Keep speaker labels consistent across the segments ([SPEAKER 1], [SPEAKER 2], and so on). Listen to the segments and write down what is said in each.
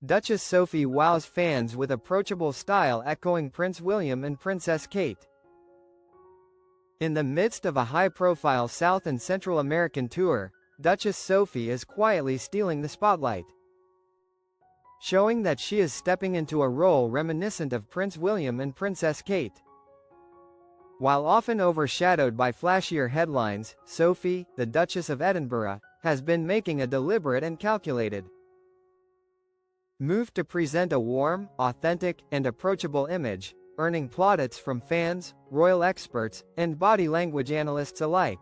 [SPEAKER 1] Duchess Sophie wows fans with approachable style echoing Prince William and Princess Kate. In the midst of a high-profile South and Central American tour, Duchess Sophie is quietly stealing the spotlight, showing that she is stepping into a role reminiscent of Prince William and Princess Kate. While often overshadowed by flashier headlines, Sophie, the Duchess of Edinburgh, has been making a deliberate and calculated move to present a warm, authentic, and approachable image, earning plaudits from fans, royal experts, and body language analysts alike.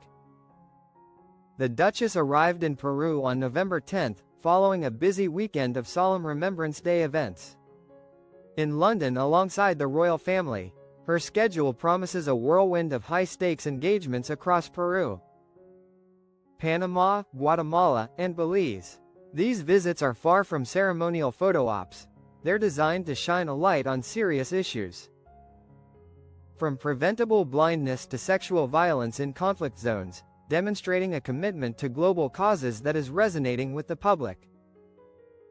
[SPEAKER 1] The Duchess arrived in Peru on November 10, following a busy weekend of solemn Remembrance Day events. In London alongside the royal family, her schedule promises a whirlwind of high-stakes engagements across Peru, Panama, Guatemala, and Belize. These visits are far from ceremonial photo ops. They're designed to shine a light on serious issues, from preventable blindness to sexual violence in conflict zones, demonstrating a commitment to global causes that is resonating with the public.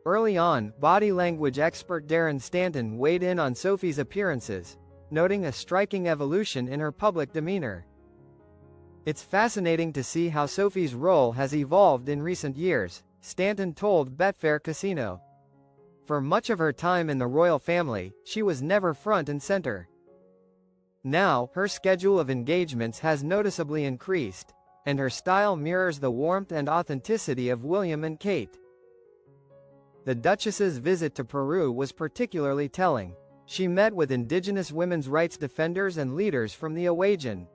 [SPEAKER 1] Early on, body language expert Darren Stanton weighed in on Sophie's appearances, noting a striking evolution in her public demeanor. "It's fascinating to see how Sophie's role has evolved in recent years," Stanton told Betfair Casino. "For much of her time in the royal family, she was never front and center. Now, her schedule of engagements has noticeably increased, and her style mirrors the warmth and authenticity of William and Kate." The Duchess's visit to Peru was particularly telling. She met with indigenous women's rights defenders and leaders from the Awajan,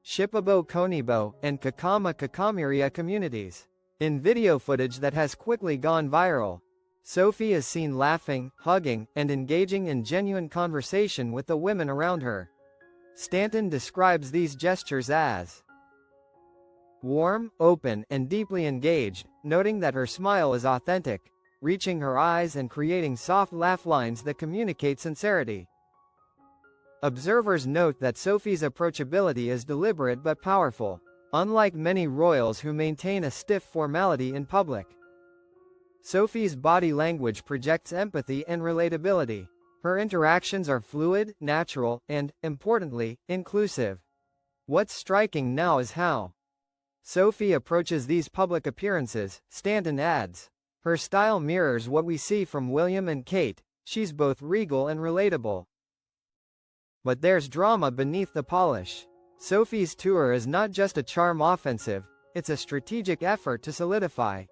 [SPEAKER 1] Shipibo Konibo, and Kakama Kakamiria communities. In video footage that has quickly gone viral, Sophie is seen laughing, hugging, and engaging in genuine conversation with the women around her. Stanton describes these gestures as warm, open, and deeply engaged, noting that her smile is authentic, reaching her eyes and creating soft laugh lines that communicate sincerity. Observers note that Sophie's approachability is deliberate but powerful, unlike many royals who maintain a stiff formality in public. Sophie's body language projects empathy and relatability. Her interactions are fluid, natural, and, importantly, inclusive. What's striking now is how Sophie approaches these public appearances, Stanton adds. Her style mirrors what we see from William and Kate. She's both regal and relatable. But there's drama beneath the polish. Sophie's tour is not just a charm offensive, it's a strategic effort to solidify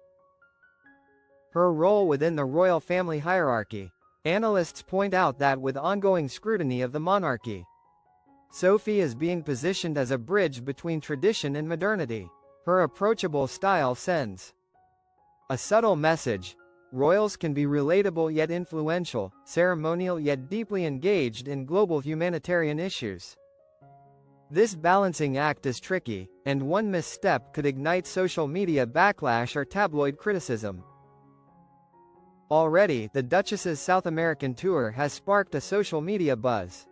[SPEAKER 1] her role within the royal family hierarchy. Analysts point out that with ongoing scrutiny of the monarchy, Sophie is being positioned as a bridge between tradition and modernity. Her approachable style sends a subtle message. Royals can be relatable yet influential, ceremonial yet deeply engaged in global humanitarian issues. This balancing act is tricky, and one misstep could ignite social media backlash or tabloid criticism. Already, the Duchess's South American tour has sparked a social media buzz.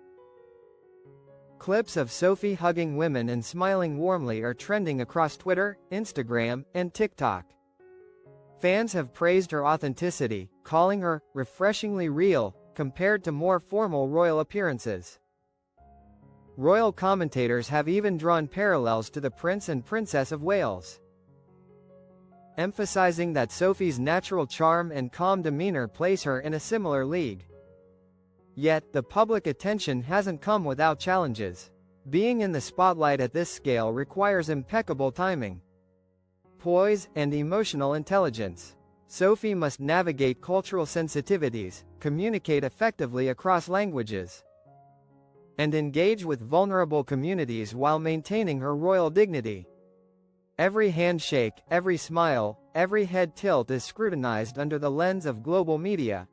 [SPEAKER 1] Clips of Sophie hugging women and smiling warmly are trending across Twitter, Instagram, and TikTok. Fans have praised her authenticity, calling her refreshingly real compared to more formal royal appearances. Royal commentators have even drawn parallels to the Prince and Princess of Wales, emphasizing that Sophie's natural charm and calm demeanor place her in a similar league. Yet, the public attention hasn't come without challenges. Being in the spotlight at this scale requires impeccable timing, poise, and emotional intelligence. Sophie must navigate cultural sensitivities, communicate effectively across languages, and engage with vulnerable communities while maintaining her royal dignity. Every handshake, every smile, every head tilt is scrutinized under the lens of global media.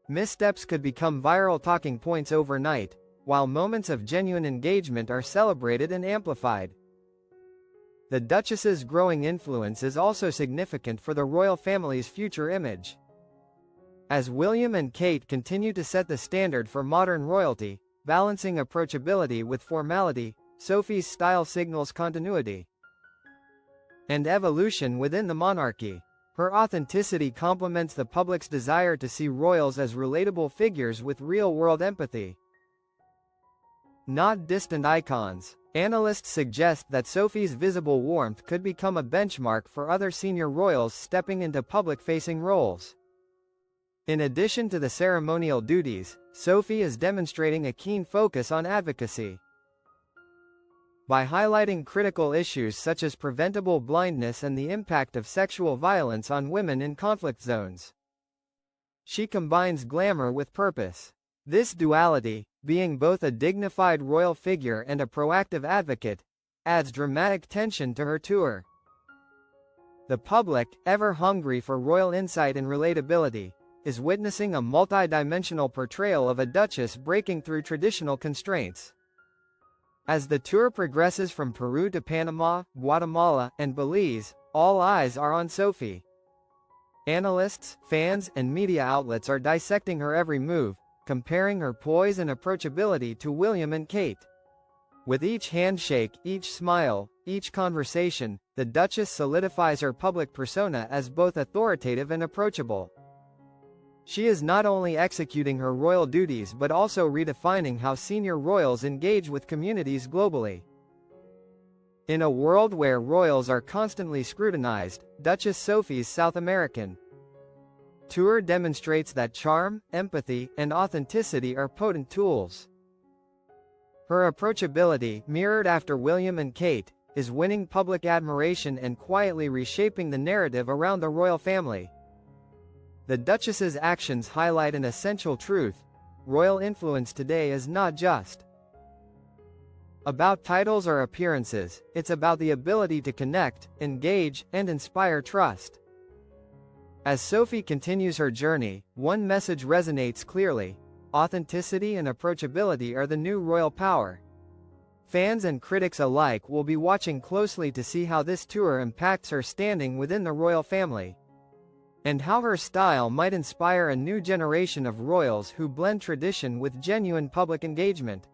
[SPEAKER 1] Missteps could become viral talking points overnight, while moments of genuine engagement are celebrated and amplified. The Duchess's growing influence is also significant for the royal family's future image. As William and Kate continue to set the standard for modern royalty, balancing approachability with formality, Sophie's style signals continuity and evolution within the monarchy. Her authenticity complements the public's desire to see royals as relatable figures with real-world empathy, not distant icons. Analysts suggest that Sophie's visible warmth could become a benchmark for other senior royals stepping into public-facing roles. In addition to the ceremonial duties, Sophie is demonstrating a keen focus on advocacy. By highlighting critical issues such as preventable blindness and the impact of sexual violence on women in conflict zones, she combines glamour with purpose. This duality, being both a dignified royal figure and a proactive advocate, adds dramatic tension to her tour. The public, ever hungry for royal insight and relatability, is witnessing a multi-dimensional portrayal of a duchess breaking through traditional constraints. As the tour progresses from Peru to Panama, Guatemala, and Belize, all eyes are on Sophie. Analysts, fans, and media outlets are dissecting her every move, comparing her poise and approachability to William and Kate. With each handshake, each smile, each conversation, the Duchess solidifies her public persona as both authoritative and approachable. She is not only executing her royal duties but also redefining how senior royals engage with communities globally. In a world where royals are constantly scrutinized, Duchess Sophie's South American tour demonstrates that charm, empathy, and authenticity are potent tools. Her approachability, mirrored after William and Kate, is winning public admiration and quietly reshaping the narrative around the royal family. The Duchess's actions highlight an essential truth: royal influence today is not just about titles or appearances, it's about the ability to connect, engage, and inspire trust. As Sophie continues her journey, one message resonates clearly: authenticity and approachability are the new royal power. Fans and critics alike will be watching closely to see how this tour impacts her standing within the royal family, and how her style might inspire a new generation of royals who blend tradition with genuine public engagement.